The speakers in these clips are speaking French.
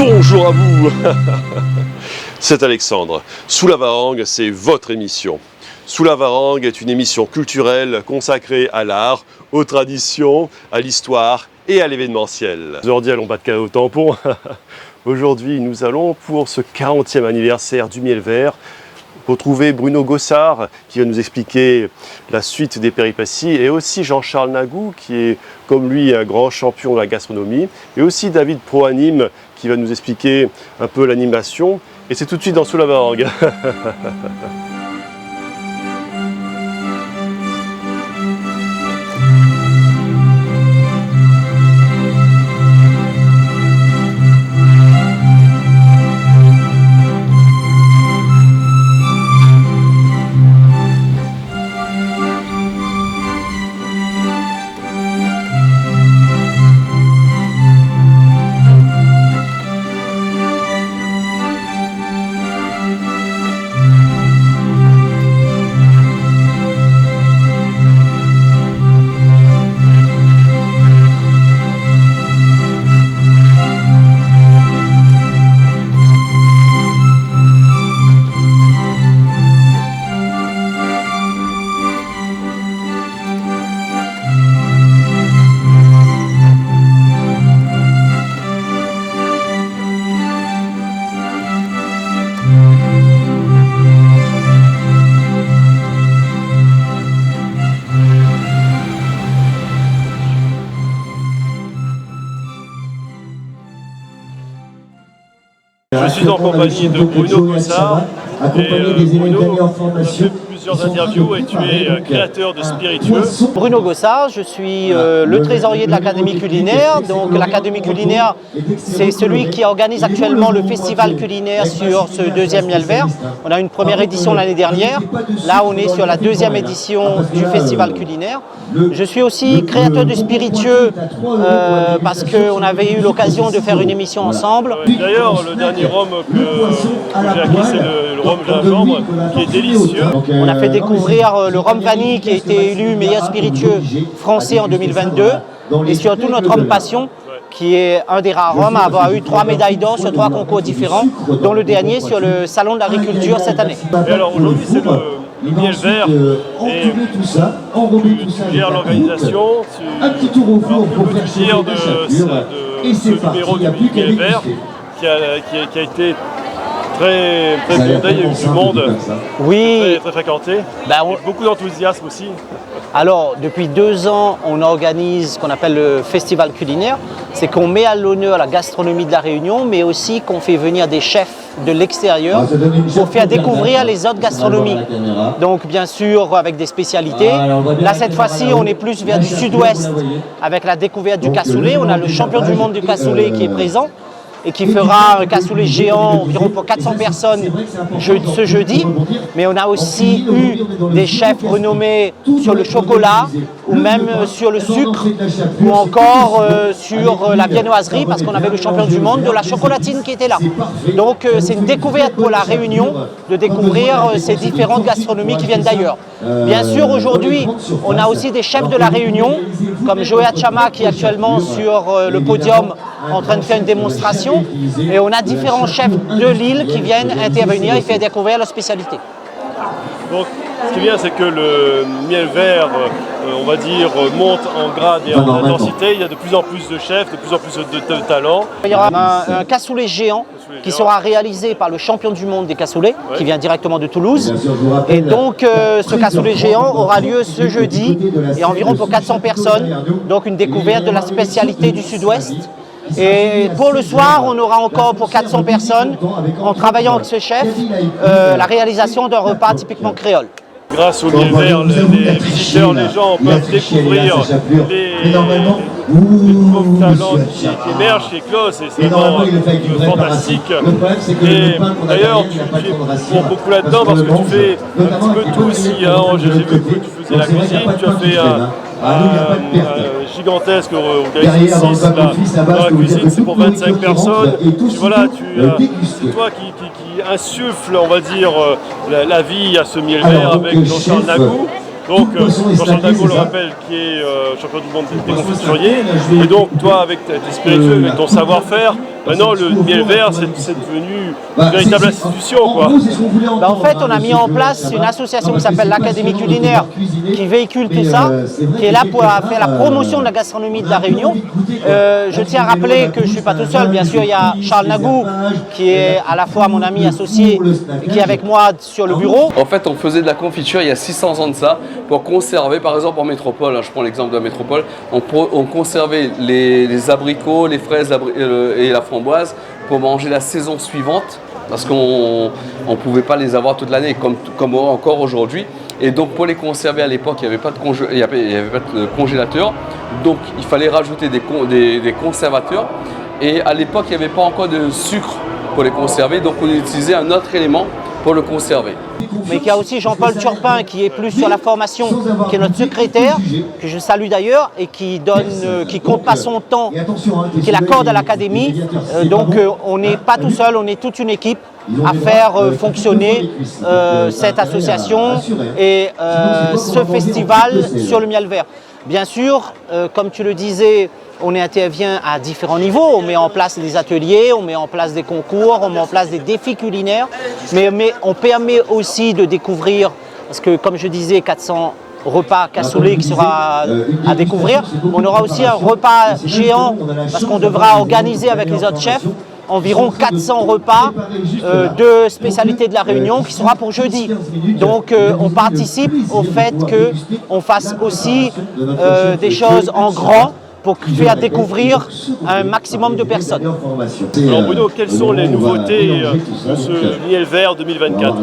Bonjour à vous. C'est Alexandre. Sous la Varangue, c'est votre émission. Sous la Varangue est une émission culturelle consacrée à l'art, aux traditions, à l'histoire et à l'événementiel. Aujourd'hui, allons pas de au tampon. Aujourd'hui, nous allons pour ce 40e anniversaire du Miel Vert retrouver Bruno Gossard qui va nous expliquer la suite des péripéties, et aussi Jean-Charles Nagou qui est comme lui un grand champion de la gastronomie, et aussi David Proanime qui va nous expliquer un peu l'animation, et c'est tout de suite dans Sous la Varangue. Je suis en compagnie de Bruno Gossard. Bruno, tu as fait plusieurs interviews et tu es créateur de Spiritueux. Bruno Gossard, je suis le trésorier de l'Académie culinaire. Donc l'Académie culinaire, c'est celui qui organise actuellement le festival culinaire sur ce deuxième Miel Vert. On a une première édition l'année dernière. Là, on est sur la deuxième édition du festival culinaire. Je suis aussi créateur de Spiritueux parce qu'on avait eu l'occasion de faire une émission ensemble. D'ailleurs, le dernier rhum que j'ai acquis, c'est le rhum gingembre, qui est délicieux. On a fait découvrir le rhum vanille qui a été élu meilleur spiritueux français en 2022. Et surtout notre rhum passion, qui est un des rares rhums à avoir eu 3 médailles d'or sur 3 concours différents, dont le dernier sur le Salon de l'Agriculture cette année. Et alors aujourd'hui, c'est le Miel Vert, et tu gères l'organisation. Un petit tour au four pour faire dire de ce numéro du Miel Vert qui a été très bondé, il y a eu du monde, oui, très fréquenté, beaucoup d'enthousiasme aussi. Alors, depuis 2 ans, on organise ce qu'on appelle le festival culinaire. C'est qu'on met à l'honneur la gastronomie de la Réunion, mais aussi qu'on fait venir des chefs de l'extérieur pour faire découvrir les autres gastronomies. Donc, bien sûr, avec des spécialités. Là, cette fois-ci, on est plus vers du sud-ouest avec la découverte du cassoulet. On a le champion du monde du cassoulet qui est présent et qui fera un cassoulet géant environ pour 400 personnes ce jeudi. Mais on a aussi eu des chefs renommés sur le chocolat, ou même sur le sucre, ou encore sur la viennoiserie, parce qu'on avait le champion du monde de la chocolatine qui était là. Donc c'est une découverte pour la Réunion de découvrir ces différentes gastronomies qui viennent d'ailleurs. Bien sûr, aujourd'hui, on a aussi des chefs de la Réunion, comme Joey Achama qui est actuellement sur le podium en train de faire une démonstration. Et on a différents chefs de l'île qui viennent intervenir et faire découvrir leur spécialité. Donc, ce qui est bien, c'est que le Miel Vert, on va dire, monte en grade et en intensité. Il y a de plus en plus de chefs, de plus en plus de talents. Il y aura un cassoulet géant qui sera réalisé par le champion du monde des cassoulets, qui vient directement de Toulouse. Et donc, ce cassoulet géant aura lieu ce jeudi, et environ pour 400 personnes. Donc, une découverte de la spécialité du Sud-Ouest. Et pour le soir, on aura encore pour 400 personnes, en travaillant avec ce chef, la réalisation d'un repas typiquement créole. Grâce au Miel Vert, les visiteurs, les gens peuvent découvrir les nouveaux talents qui émergent, qui éclosent, et c'est vraiment fantastique. Et d'ailleurs, tu es pour beaucoup là-dedans parce que tu fais un petit peu tout aussi. Hein. J'ai vu que tu faisais la cuisine, tu as fait gigantesque au Galaxy 6 dans la cuisine, c'est pour 25 personnes. C'est toi qui insuffle, on va dire, la vie à ce Miel Vert avec Jean-Charles Nagou. Donc Jean-Charles Nagou, le rappelle, qui est champion du monde des confituriers. Et donc toi, avec tes spiritueux, avec ton savoir-faire, Maintenant, le miel vert, c'est devenu une véritable institution, quoi. En fait, on a mis en place une association qui s'appelle l'Académie culinaire, qui véhicule tout ça, qui est là pour faire la promotion de la gastronomie de la Réunion. Je tiens à rappeler que je ne suis pas tout seul. Bien sûr, il y a Charles Nagou, qui est à la fois mon ami associé, qui est avec moi sur le bureau. En fait, on faisait de la confiture il y a 600 ans de ça, pour conserver, par exemple en métropole, je prends l'exemple de la métropole, on conservait les abricots, les fraises et la framboise pour manger la saison suivante, parce qu'on ne pouvait pas les avoir toute l'année, comme encore aujourd'hui. Et donc pour les conserver à l'époque, il n'y avait pas de congélateur, donc il fallait rajouter des conservateurs. Et à l'époque, il n'y avait pas encore de sucre pour les conserver, donc on utilisait un autre élément pour le conserver. Mais il y a aussi Jean-Paul Turpin qui est plus sur la formation, qui est notre secrétaire, que je salue d'ailleurs, et qui compte pas son temps, qui l'accorde à l'académie. Donc on n'est pas tout seul, on est toute une équipe à faire fonctionner cette association et ce festival sur le miel vert. Bien sûr, comme tu le disais, on intervient à différents niveaux, on met en place des ateliers, on met en place des concours, on met en place des défis culinaires, mais on permet aussi de découvrir, parce que comme je disais, 400 repas cassoulet qui sera à découvrir. On aura aussi un repas géant, parce qu'on devra organiser avec les autres chefs environ 400 repas de spécialités de la Réunion qui sera pour jeudi. Donc on participe au fait qu'on fasse aussi des choses en grand pour faire découvrir un maximum de personnes. Alors Bruno, quelles sont les nouveautés de ce miel vert 2024 ?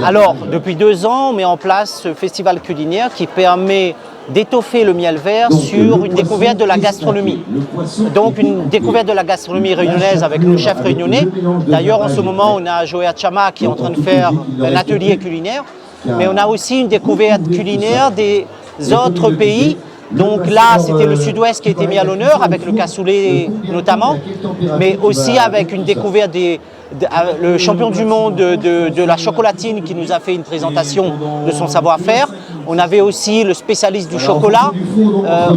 Alors, depuis 2 ans, on met en place ce festival culinaire qui permet d'étoffer le miel vert sur une découverte de la gastronomie. Donc une découverte de la gastronomie réunionnaise avec nos chefs réunionnais. D'ailleurs, en ce moment, on a Joël Chama qui est en train de faire un atelier culinaire, mais on a aussi une découverte culinaire des autres pays. Donc là, c'était le sud-ouest qui a été mis à l'honneur, avec le cassoulet notamment, mais aussi avec une découverte le champion du monde de la chocolatine qui nous a fait une présentation de son savoir-faire. On avait aussi le spécialiste du chocolat.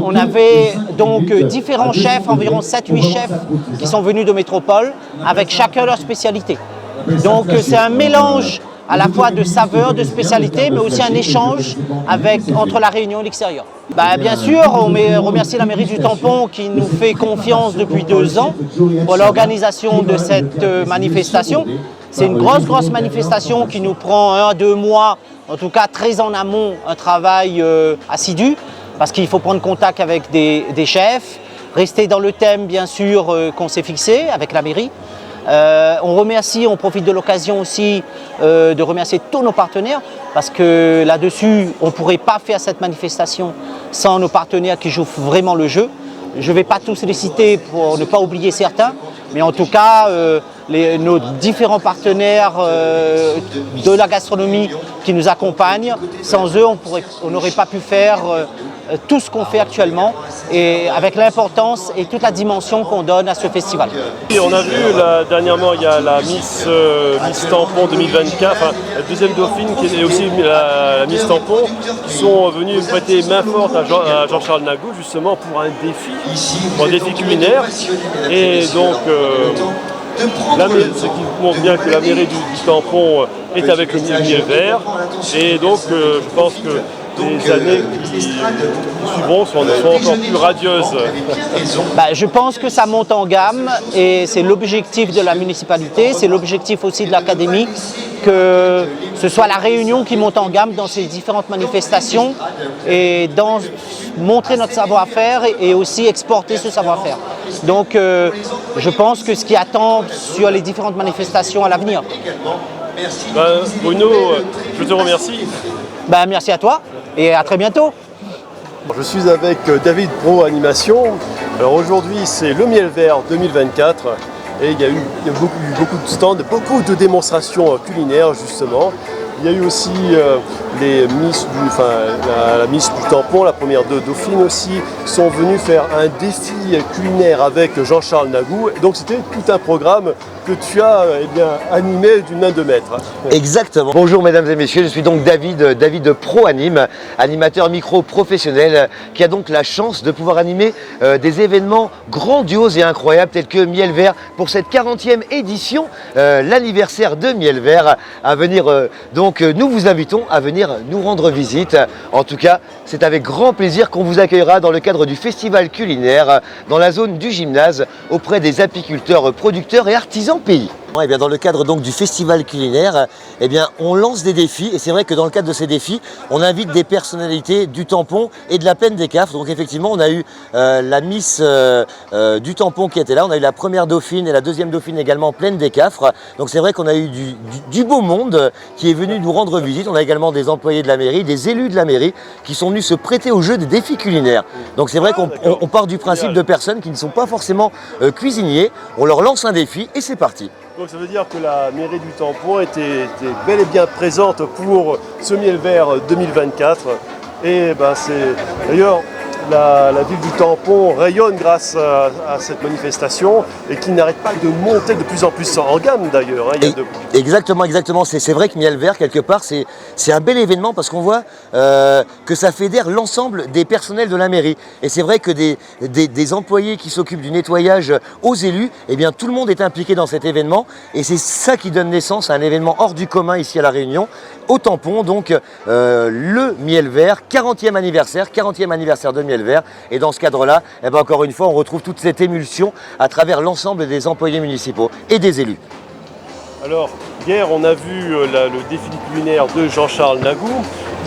On avait donc différents chefs, environ 7-8 chefs qui sont venus de métropole, avec chacun leur spécialité. Donc c'est un mélange à la fois de saveurs, de spécialités, mais aussi un échange entre la Réunion et l'extérieur. Bien sûr, on remercie la mairie du Tampon qui nous fait confiance depuis 2 ans pour l'organisation de cette manifestation. C'est une grosse manifestation qui nous prend 1-2 mois, en tout cas très en amont, un travail assidu, parce qu'il faut prendre contact avec des chefs, rester dans le thème bien sûr qu'on s'est fixé avec la mairie. On profite de l'occasion aussi de remercier tous nos partenaires parce que là-dessus, on ne pourrait pas faire cette manifestation sans nos partenaires qui jouent vraiment le jeu. Je ne vais pas tous les citer pour ne pas oublier certains, mais en tout cas, nos différents partenaires de la gastronomie qui nous accompagnent, sans eux, on n'aurait pas pu faire tout ce qu'on fait actuellement et avec l'importance et toute la dimension qu'on donne à ce festival. Et on a vu dernièrement, il y a la Miss Tampon 2024, enfin, la deuxième dauphine qui est aussi la Miss Tampon, qui sont venus prêter main forte à Jean-Charles Nagou justement pour un défi culinaire. Et donc, ce qui montre bien que la mairie du Tampon est avec le miel vert. Et donc, je pense que les années qui suivront sont encore plus radieuses. Je pense que ça monte en gamme et c'est l'objectif de la municipalité, c'est l'objectif aussi de l'académie, que ce soit la Réunion qui monte en gamme dans ces différentes manifestations et montrer notre savoir-faire et aussi exporter ce savoir-faire. Donc je pense que ce qui attend sur les différentes manifestations à l'avenir. Bruno, je te remercie. Merci à toi et à très bientôt. Je suis avec David Pro Animation. Alors aujourd'hui c'est le miel vert 2024 et il y a eu beaucoup de stands, beaucoup de démonstrations culinaires justement. Il y a eu aussi la Miss du Tampon, la première de Dauphine aussi, qui sont venus faire un défi culinaire avec Jean-Charles Nagou. Donc c'était tout un programme que tu as animé d'une main de maître. Exactement. Bonjour mesdames et messieurs, je suis donc David ProAnime, animateur micro professionnel qui a donc la chance de pouvoir animer des événements grandioses et incroyables tels que Miel Vert pour cette 40e édition, l'anniversaire de Miel Vert à venir. Donc nous vous invitons à venir nous rendre visite. En tout cas, c'est avec grand plaisir qu'on vous accueillera dans le cadre du festival culinaire dans la zone du gymnase auprès des apiculteurs, producteurs et artisans pays. Et bien dans le cadre donc du festival culinaire, on lance des défis et c'est vrai que dans le cadre de ces défis, on invite des personnalités du tampon et de la Plaine des Cafres. Donc effectivement, on a eu la Miss du tampon qui était là, on a eu la première dauphine et la deuxième dauphine également Plaine des Cafres. Donc c'est vrai qu'on a eu du beau monde qui est venu nous rendre visite. On a également des employés de la mairie, des élus de la mairie qui sont venus se prêter au jeu des défis culinaires. Donc c'est vrai qu'on part du principe de personnes qui ne sont pas forcément cuisiniers. On leur lance un défi et c'est parti. Donc ça veut dire que la mairie du Tampon était bel et bien présente pour ce Miel Vert 2024. Et c'est d'ailleurs la ville du Tampon rayonne grâce à cette manifestation et qui n'arrête pas de monter de plus en plus en gamme d'ailleurs. Exactement. C'est vrai que Miel Vert, quelque part, c'est un bel événement parce qu'on voit que ça fédère l'ensemble des personnels de la mairie. Et c'est vrai que des employés qui s'occupent du nettoyage aux élus, tout le monde est impliqué dans cet événement. Et c'est ça qui donne naissance à un événement hors du commun ici à La Réunion, au Tampon. Donc le Miel Vert, 40e anniversaire de Miel Vert. Et dans ce cadre-là, encore une fois, on retrouve toute cette émulsion à travers l'ensemble des employés municipaux et des élus. Alors, hier, on a vu le défilé culinaire de Jean-Charles Nagou.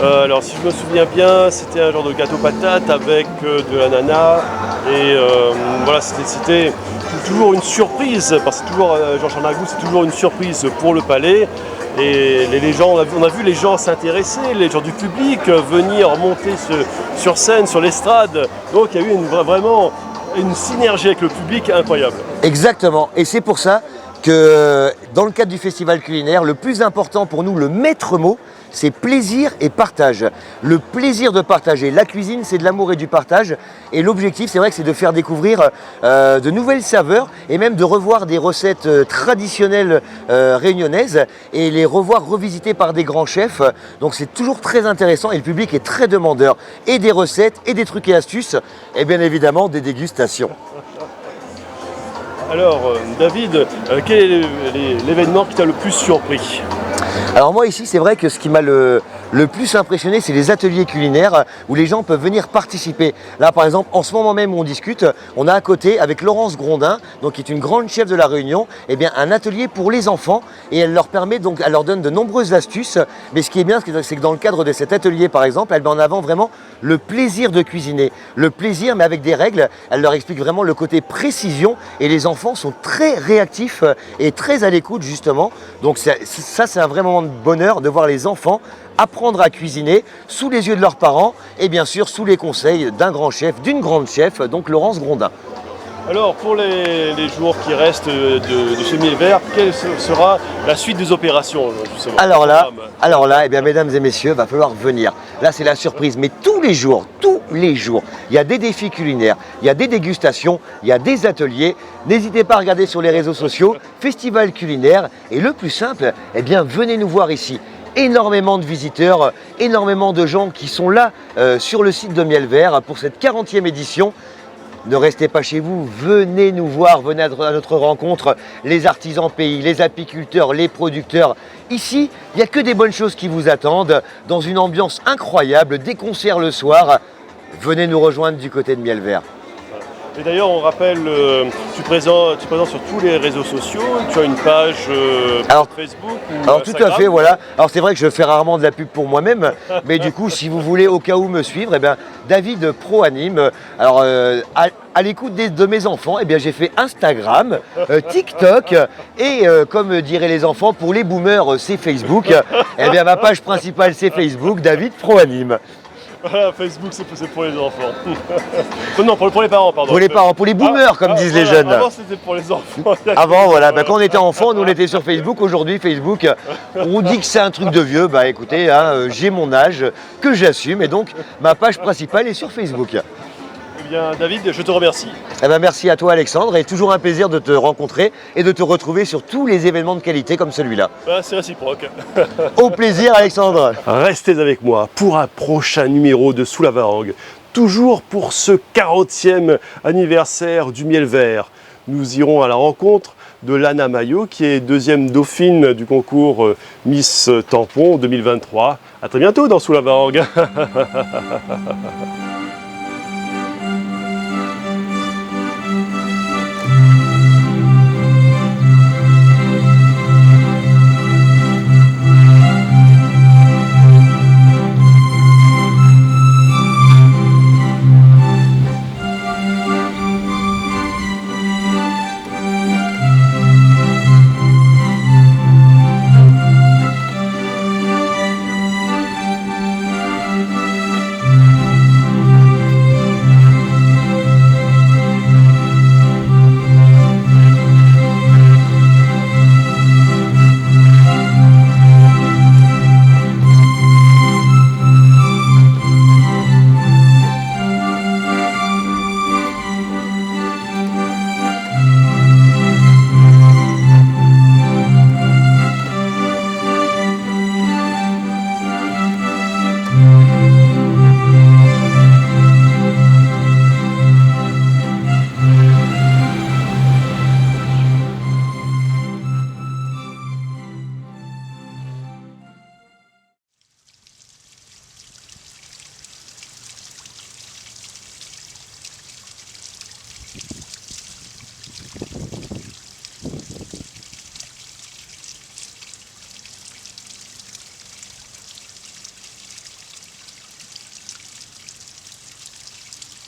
Alors, si je me souviens bien, c'était un genre de gâteau patate avec de l'ananas. Et voilà, c'était toujours une surprise, parce que toujours Jean-Charles Nagou, c'est toujours une surprise pour le palais. Et les gens, on a vu les gens s'intéresser, les gens du public venir monter sur scène, sur l'estrade. Donc il y a eu vraiment une synergie avec le public incroyable. Exactement, et c'est pour ça que dans le cadre du festival culinaire, le plus important pour nous, le maître mot, c'est plaisir et partage. Le plaisir de partager. La cuisine, c'est de l'amour et du partage. Et l'objectif, c'est vrai que c'est de faire découvrir de nouvelles saveurs et même de revoir des recettes traditionnelles réunionnaises et les revoir revisitées par des grands chefs. Donc c'est toujours très intéressant et le public est très demandeur. Et des recettes, et des trucs et astuces, et bien évidemment des dégustations. Alors David, quel est l'événement qui t'a le plus surpris ? Alors moi ici, c'est vrai que ce qui m'a le plus impressionné, c'est les ateliers culinaires où les gens peuvent venir participer. Là par exemple, en ce moment même où on discute, on a à côté avec Laurence Grondin, donc qui est une grande chef de La Réunion, un atelier pour les enfants et elle leur donne de nombreuses astuces. Mais ce qui est bien, c'est que dans le cadre de cet atelier par exemple, elle met en avant vraiment le plaisir de cuisiner. Le plaisir mais avec des règles, elle leur explique vraiment le côté précision et les enfants sont très réactifs et très à l'écoute justement. Donc ça c'est un vrai moment de bonheur de voir les enfants apprendre à cuisiner sous les yeux de leurs parents et bien sûr sous les conseils d'un grand chef, d'une grande chef, donc Laurence Grondin. Alors pour les jours qui restent de ce Miel Vert, quelle sera la suite des opérations justement ? Alors là, mesdames et messieurs, va falloir venir. Là c'est la surprise, mais tous les jours, il y a des défis culinaires, il y a des dégustations, il y a des ateliers. N'hésitez pas à regarder sur les réseaux sociaux, Festival culinaire. Et le plus simple, venez nous voir ici. Énormément de visiteurs, énormément de gens qui sont là sur le site de Miel Vert pour cette 40e édition. Ne restez pas chez vous, venez nous voir, venez à notre rencontre, les artisans pays, les apiculteurs, les producteurs. Ici, il n'y a que des bonnes choses qui vous attendent, dans une ambiance incroyable, des concerts le soir. Venez nous rejoindre du côté de Miel Vert. Et d'ailleurs, on rappelle, tu es présent sur tous les réseaux sociaux, tu as une page Facebook ou alors tout à fait, voilà. Alors c'est vrai que je fais rarement de la pub pour moi-même, mais du coup, si vous voulez au cas où me suivre, David ProAnime. Alors à l'écoute de mes enfants, j'ai fait Instagram, TikTok et comme diraient les enfants, pour les boomers, c'est Facebook. Ma page principale, c'est Facebook, David ProAnime. Voilà, Facebook, c'est pour les enfants. Non, pour les parents, pardon. Pour les parents, pour les boomers, comme disent les jeunes. Avant, c'était pour les enfants. Avant, voilà. Quand on était enfant, nous, on était sur Facebook. Aujourd'hui, Facebook, on dit que c'est un truc de vieux. Écoutez, j'ai mon âge, que j'assume. Et donc, ma page principale est sur Facebook. bien, David, je te remercie. Eh ben, merci à toi Alexandre, et toujours un plaisir de te rencontrer et de te retrouver sur tous les événements de qualité comme celui-là. C'est réciproque. Au plaisir Alexandre. Restez avec moi pour un prochain numéro de Sous la Varangue. Toujours pour ce 40e anniversaire du miel vert. Nous irons à la rencontre de Lana Maillot, qui est deuxième dauphine du concours Miss Tampon 2023. À très bientôt dans Sous la Varangue.